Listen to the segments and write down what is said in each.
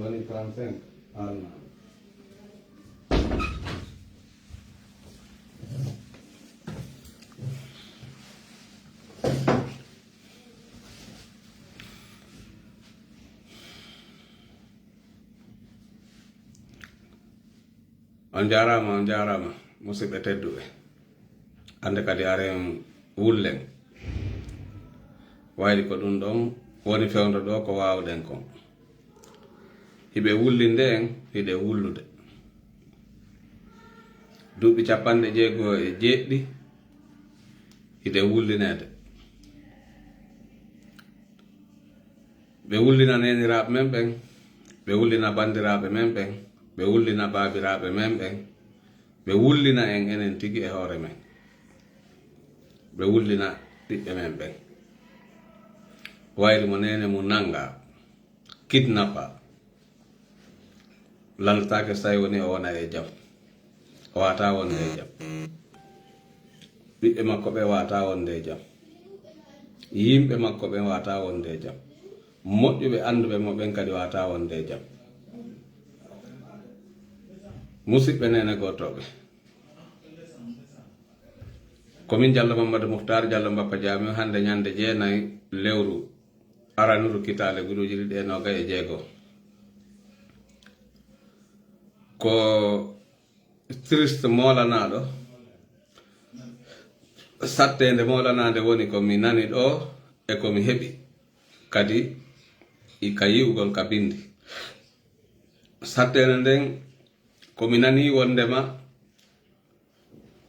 woni 35 alna on jarama musidɓe tedduɓe ande kadi aren wullen wayli ko ɗum ɗon woni fewndo ɗo ko wawɗen kon hiɓe wullinde en hiɗe wullude duuɓi 67 hiɗe wullinede ɓe wullina neniraɓe men ɓen ɓe wullina bandiraɓe men ɓen ɓe wullina baabiraɓe men ɓen ɓe wullina en enen tigi e hoore men ɓe wullina ɓiɓɓe men ɓen wayli mo nene mum nanga kidnappa laltake so tawi woni o wona e jaam o wata wonde e jaam ɓiɓɓe makko ɓe wata wonde e jaam yimɓe makko ɓen wata wonde e jaam moƴƴuɓe anduɓe mo ɓen kadi wata wonde e jaam musidɓe nene gotoɓe komin Diallo Mamadou Mouhtar Diallo Mbappa Diame hande ñande 9 lewru aranuru kitale guruji 26 ko triste molanaɗo sattede molanade woni komi nani ɗo e komi heɓi kadi ka yi'ugol ka bindi sattede nden komi nani wondema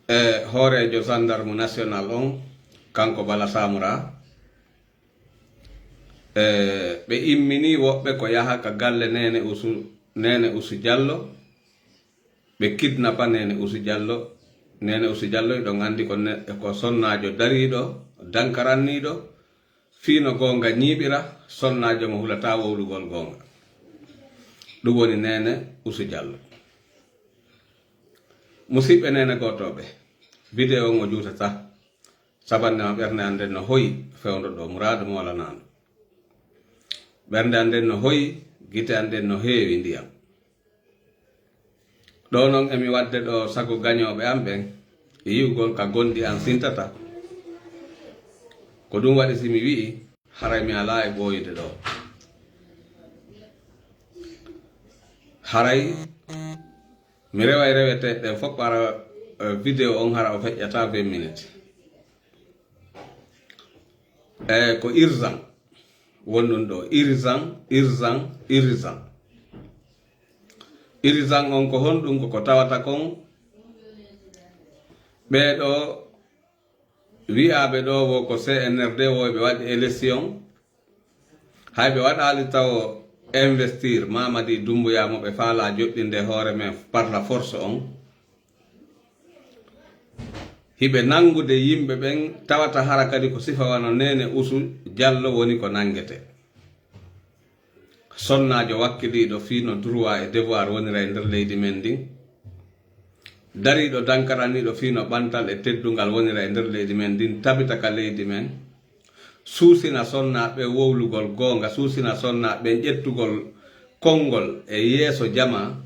e hoorejo gendarme national on kanko Bala Samura ɓe immini woɓɓe ko yaha ka galle nene Usu Diallo ɓe kidnappa nene Usu Diallo ɗon andi ko sonnajo dariɗo dankaranniɗo fiino gonga ñiɓira sonnajo mo hulata wowlugol gonga ɗum woni nene Usu Diallo musidɓe nene gotoɓe vidéo o juutata sabannema ɓernde anden no hoyi fewndo ɗo muradu molanano ɓernde anden no hoyi gite anden no heewi ndiyam ɗo noon emi wadde ɗo sago gañoɓe am ɓen e yi'ugol ka gonɗi an sintata ko ɗum waɗi simi wi'i haray mi ala e ɓooyde ɗo haray mi rewa e rewete ɗen fof para vidéo on hara o feƴƴata 20 minutes ko urgent wonɗum ɗo urgent on ko honɗum ko tawata kon ɓeɗo wi'aɓe ɗo wo ko CNRD wo ɓe waɗi élection hay ɓe waɗali taw investir Mamadi Doumbouya mo ɓe faala joɗɗinde hoore men par la force on hiɓe nangude yimɓe ɓen tawata hara kadi ko sifa wano nene Usu Diallo woni ko nangete sonnajo wakkiliɗo fiino droit e devoir wonira e nder leydi men ndin dariɗo dankaraniɗo fiino ɓantal e teddugal wonira e nder leydi men ndin tabita ka leydi men suusina sonnaɓe wowlugol gonga suusina sonnaɓe ƴettugol konngol e yeeso jama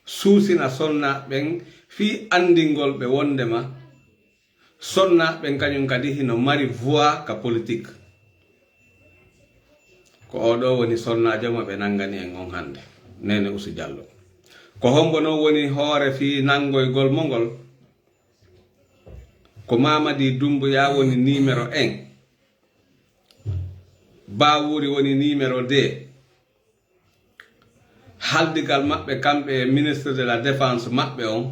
suusina sonnaɓen fi andingol ɓe wondema sonnaɓen kañum kadi hino mari voix ka politique ko oɗo woni sonnajo mo ɓe nangani en on hande nene Usu Diallo ko hombono woni hoore fi nangoygol mo ngol ko Mamadi Doumbouya woni numéro 1 Bawuri woni numéro 2 haldigal maɓɓe kamɓe ministre de la défense maɓɓe on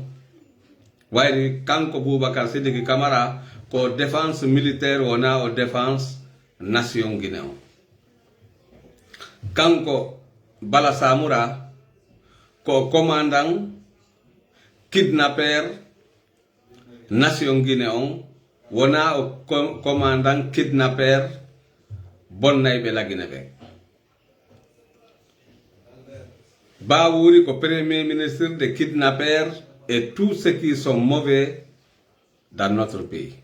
wayri kanko Boubacar Sidiki Camara ko défense militaire wona o défense nation Guinée on kanko Bala Samura ko commandant kidnapper nation Guinée on wona o commandant kidnapper bonnayɓe lagine ɓen Bawuri ko premier ministre des kidnappeurs et tous ceux qui sont mauvais dans notre pays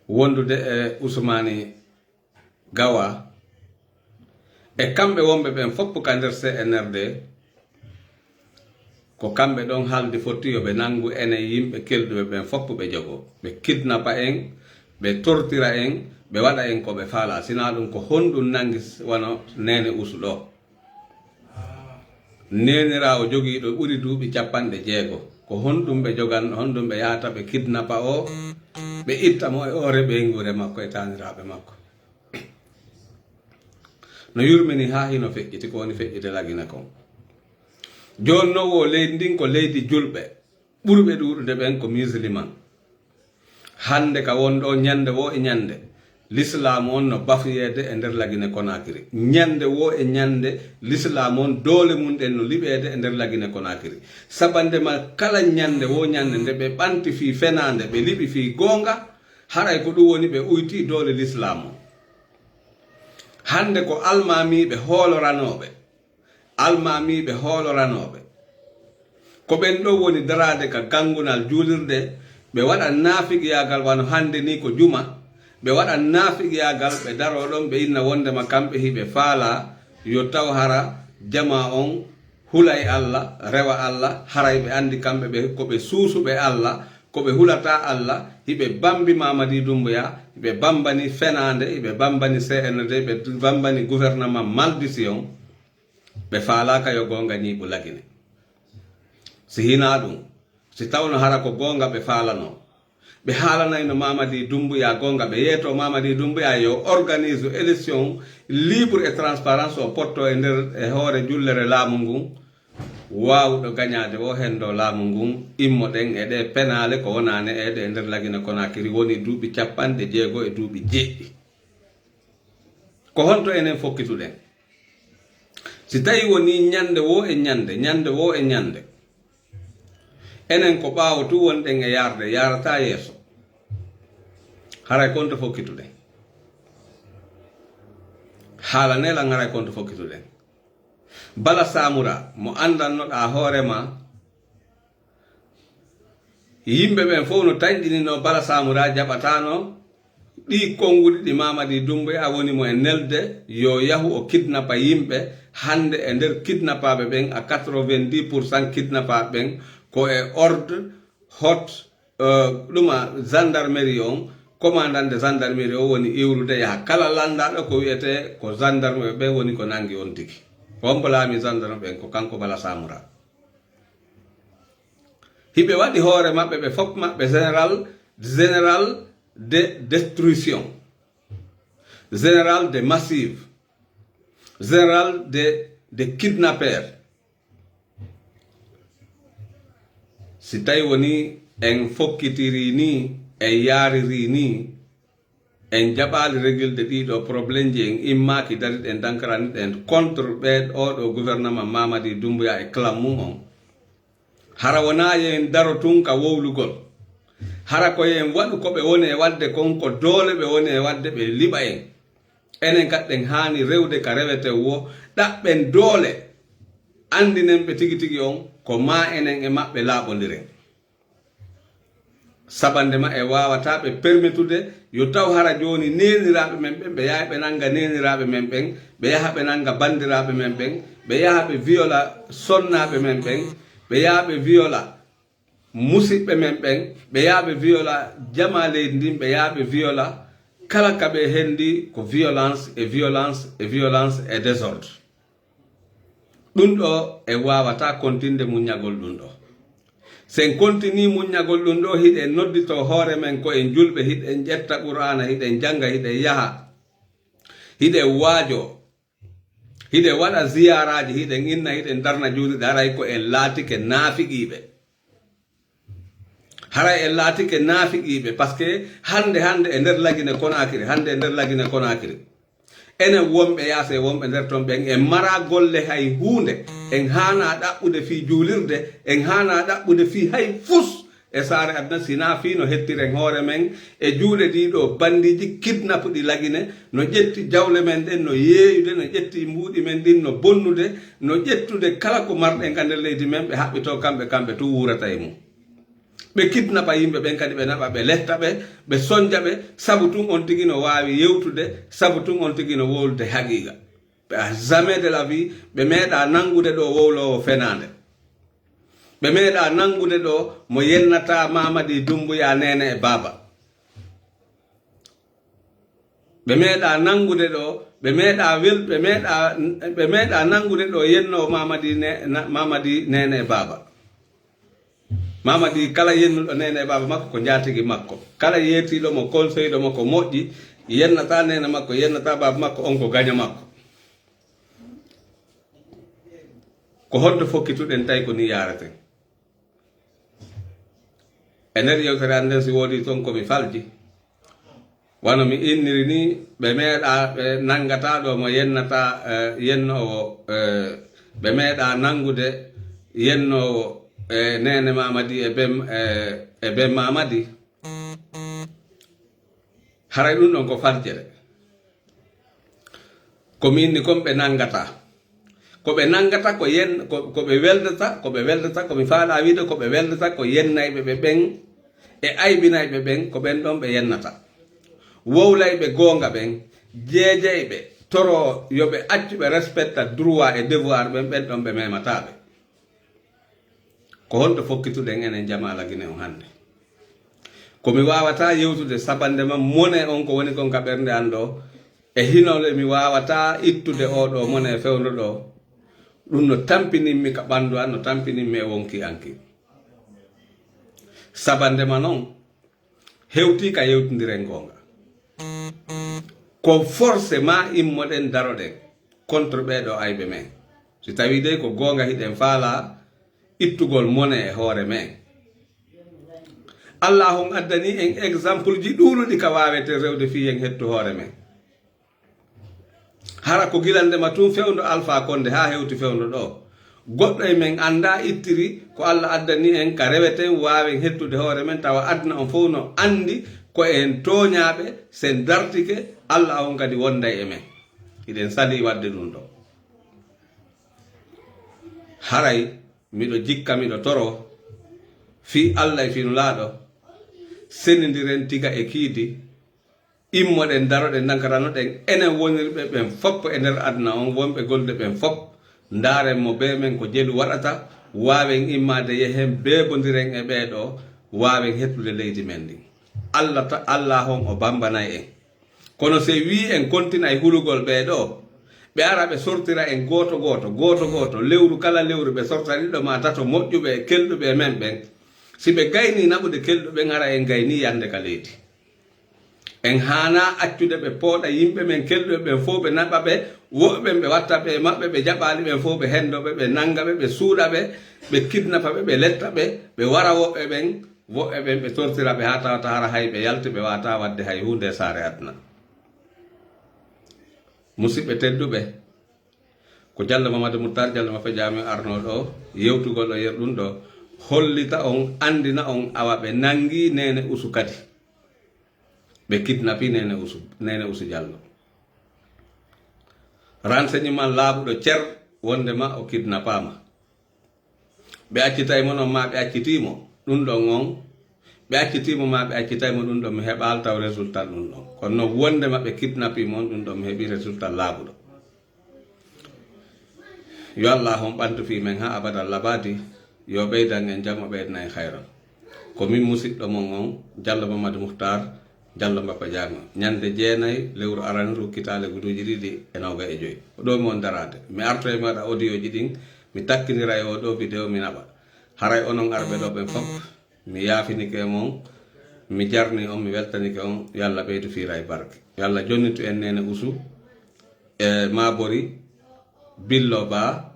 wondude e Ousmane Gawa e kamɓe wonɓe ɓen fopp ka nder CNRD ko kamɓe ɗon halde foti yo ɓe nangu enen yimɓe kelɗuɓe ɓen fopp ɓe jogo ɓe kidnappa en ɓe tortira en ɓe waɗa en ko ɓe faala sina ɗum ko honɗum nangi wano nene usu ɗo nenirawo jogiiɗo ɓuri duuɓi 60 ko honɗum ɓe jogan honɗum ɓe yahata ɓe kidnappa o ɓe itta mo e ore ɓeygure makko e taniraɓe makko no yurmini ha hino feƴƴiti ko woni feƴƴite lagina kon joni no wo leydi ndin ko leydi julɓe ɓurɓe ɗuɗude ɓen ko musulman hande ka wonɗo ñande wo e ñande l'islam on no bafuyede e nder lagine Conakry ñande wo e ñande l'islam on doole mum ɗen no liɓede e nder lagine Conakry sabande ma kala ñande wo ñande nde ɓe ɓanti fi fenade ɓe liɓi fi gonga haray ko ɗum woni ɓe uyti doole l'islam on hande ko almamiɓe hooloranoɓe ko ɓen ɗo woni darade ka gangunal julirde ɓe waɗa nafiqiyagal wano hande ni ko juma ɓe waɗa nafiqiyagal ɓe daro ɗon ɓe inna wondema kamɓe hiɓe faala yo taw hara jama on hulay Allah rewa Allah haray ɓe andi kamɓe ɓe koɓe suusuɓe Allah koɓe hulata Allah hiɓe bambi Mamadi Doumbouya hiɓe bambani fenande hiɓe bambani CNRD ɓe bambani gouvernement maldition ɓe faalaka yo gonga ñiiɓu lagine si hina ɗum si tawno hara ko gonga ɓe faalano ɓe haalanayno Mamadi Doumbouya gonga ɓe yeeto Mamadi Doumbouya yo organise élection libre et transparence o potto e nder e hoore jullere laamu ngun wawɗo gañade o hen do laamu ngun immo ɗen e ɗe penale ko wonane eɗe e nder lagine Conakry woni duuɓi 60 e duuɓi 7 ko honto enen fokkituɗen si tawi woni ñande wo e ñande enen ko ɓaawo tu wonɗen e yarde yarata yeeso haray konto fokkituɗen haala nelan haray konto fokkituɗen Bala Samura mo andannoɗa hoorema yimɓe ɓen fof no tañɗinino Bala Samura jaɓatano ɗi konguɗi ɗi Mamadi Doumbouya woni mo e nelde yo yahu o kidnappa yimɓe hande e nder kidnappaɓe ɓen a 90% kidnappaɓe ɓen ko e ordre hot ɗuma gendarmerie on commandant de gendarmerie o woni iwrude yaha kala landaɗo ko wiyete ko gendarme ɓe woni ko nangi on tigi wonko laami gendarme ɓen ko kanko Bala Samura hiɓe waɗi hoore maɓɓe ɓe fof maɓɓe général de destruction général de massive général de kidnapper si tawi woni en fokkitiri ni en yariri ni en jaɓali régulde ɗiɗo probléme ji en immaki dariɗen dankaraniɗen contre ɓe oɗo gouvernement Mamadi Doumbouya e clam mum on hara wona yen daro tun ka wowlugol hara ko yen waɗu koɓe woni e wadde kon ko doole ɓe woni e wadde ɓe liɓa en enen kaɗɗen hani rewde ka rewete wo ɗaɓɓen doole andinen ɓe tigi tigi on ko ma enen e maɓɓe laaɓodiren sabande ma e wawata ɓe permettude yo taw hara joni neniraɓe men ɓen ɓe yaha ɓe nanga neniraɓe men ɓen ɓe yaha ɓe nanga bandiraɓe men ɓen ɓe yaha ɓe viola sonnaɓe men ɓen ɓe yaha ɓe viola musidɓe men ɓen ɓe yaha ɓe viola jama leydi ndin ɓe yaha ɓe viola kala kaɓe hendi ko violence et désordre ɗum ɗo e wawata continde muñagol ɗum ɗo sen continue muñagol ɗum ɗo hiɗen noddito hoore men ko en julɓe hiɗen ƴetta qur'ana hiɗen janga hiɗen yaha hiɗen waajo hiɗen waɗa ziyaraji hiɗen inna hiɗen darna juuɗiɗe haray ko en laatike naafiqiɓe haray en laatike naafiqiɓe par ce que hande e nder lagine Conakry enen wonɓe yaase wonɓe nder toon ɓen en mara golle hay hunde en hana ɗaɓɓude fi juulirde en hana ɗaɓɓude fi hay fus e saare adna sina fi no hettiren hoore men e juuɗe ɗiɗo bandiji kidnapuɗi lagine no ƴetti jawle men ɗen no yeeyude no ƴetti mbuuɗi men ɗin no bonnude no ƴettude kala ko marɗen ka nder leydi men ɓe haɓɓito kamɓe tu wurata e mum ɓe kidnapa yimɓe ɓen kadi ɓe naɓa ɓe lefta ɓe sonja ɓe sabu tun on tigi no wawi yewtude sabu tun on tigi no wolude haqiqa jamais de la vie ɓe meeɗa nangude ɗo wowlowo fenande ɓe meeɗa nangude ɗo mo yennata Mamadi Doumbouya nene e baba ɓe meeɗa nangude ɗo ɓe meeɗa nangude ɗo yenno Mamadi nene e baba Mamadi kala yennuɗo nene e baba makko ko jatigi makko kala yetiɗo mo conseil mo ko moƴƴi yennata nene makko yennata baba makko on ko gaña makko ko honto fokkituɗen tawi ko ni yareten e nder yewtere anden si woodi toon komi falji wano mi inniri ni ɓe meeɗa ɓe nangata ɗo mo yennata yennowo ɓe meeɗa nangude yennowo nene Mamadi e ben Mamadi haray ɗum ɗon ko farjere komi inni kon ɓe nangata ko ɓe nangata ko ɓe weldata komi faala wiide ko ɓe weldata ko yennayɓe ɓe ɓen e aybinayɓe ɓen ko ɓen ɗon ɓe yennata wowlayɓe goonga ɓen jeejayɓe toro yoɓe accuɓe respecta droit et devoir ɓen ɗon ɓe memataɓe ko honto fokkituɗen enen Jamala Guinée on hannde komi wawata yewtude sabandema mone on ko woni kon ka ɓernde an ɗo e hinole mi wawata ittude oɗo mone fewno ɗo ɗum no tampininmi ka ɓandu an no tampininmi e wonki anki sabandema noon hewti ka yewtodiren gonga ko forcément immoɗen daroɗen contre ɓeɗo ayɓe men si tawi de ko gonga hiɗen faala ittugol mone e hoore men Allah on addani en exemple ji ɗuuɗuɗi ka wawete rewde fi en hettu hoore men hara ko gilandema tun fewndo Alpha Condé ha hewti fewndo ɗo goɗɗo e men anda ittiri ko Allah addani en ka reweten wawen hettude hoore men tawa adna on fof no andi ko en toñaɓe sen dartike Allah on kadi wonday e men iɗen sali wadde ɗum ɗo haray miɗo jikka miɗo toro fi Allah e fino laaɗo sendidiren tiga e kiidi immoɗen daroɗen dankaranoɗen enen wonirɓe ɓen fop e nder aduna on wonɓe golde ɓen fop ndaren mo be men ko jelu waɗata wawen immade yehen bebodiren e ɓeɗo wawen hettude leydi men ndi Allah on o bambanay en kono se wi en kontina e hulugol ɓeɗo ɓe ara ɓe sortira en goto goto lewru kala lewru ɓe sortaniɗo ma tato moƴƴuɓe e kelɗuɓe men ɓen si ɓe gayni naɓude kelɗuɓen ara en gayni yande ka leydi en hana accude ɓe pooɗa yimɓe men kelɗuɓe ɓen fof ɓe naɓa ɓe woɓɓen ɓe watta ɓe maɓɓe ɓe jaɓali ɓen fof ɓe hendoɓe ɓe nangaɓe ɓe suuɗaɓe ɓe kidnapa ɓe ɓe lettaɓe ɓe wara woɓɓe ɓen ɓe tortiraɓe ha tawata hara hay ɓe yalti ɓe wata wadde hay hunde saare aduna musidɓe tedduɓe ko Diallo Mamadou Moutar Diallo Mafa Jami arno ɗo yewtugol ɗo yer ɗum ɗo hollita on andina on awa ɓe nangi nene usu kadi ɓe kidnapi nene usu Diallo renseignement laaɓuɗo cer wondema o kidnapama ɓe accitaymo noon ma ɓe accitimo ɗum ɗon on ɓe accitimo ma ɓe accitaymo ɗum ɗon mi heɓal taw résultat ɗum ɗon kono noon wondema ɓe kidnapimo on ɗum ɗon mi heeɓi résultat laaɓuɗo yo Allah on ɓantu fi men ha abada labadi yo ɓeydan en jaam o ɓeydana en hayran ko min musidɗo mon on Diallo Mamadou Moutar Diallo Mafa Jami ñande 9 lewru araniru kitale guduji ɗiɗi e 25 ɗo mi on darade mi arto e mi waɗa audio ji ɗin mi takkinira e oɗo vidéo mi naɓa haray onon arɓe ɗo ɓen fop mi yaafinike mon mi jarni on mi weltanike on yo Allah ɓeydu fiira e barke yo Allah jonnitu en nene usu e Mabori Billo Ba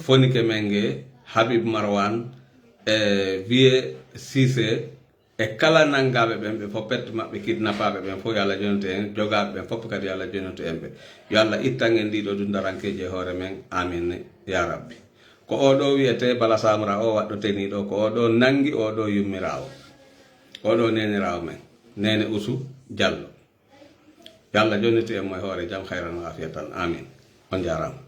fonike menge Habib Marwan Vieux Cissé e kala nangaɓe ɓen ɓe fof pette maɓɓe kidnapaɓe ɓen fof yo Allah jonnitu en jogaɓe ɓen fof kadi yo Allah jonnitu en ɓe yo Allah ittan en ɗiɗo ɗum darankeji e hoore men amin ya rabbi ko oɗo wiyete Bala Samra o waɗɗoteni ɗo ko oɗo nangi oɗo yummirawo oɗo nenirawo men nene usu Diallo yo Allah jonnitu en mo e hoore jaam hayran afiyatan amin on jarama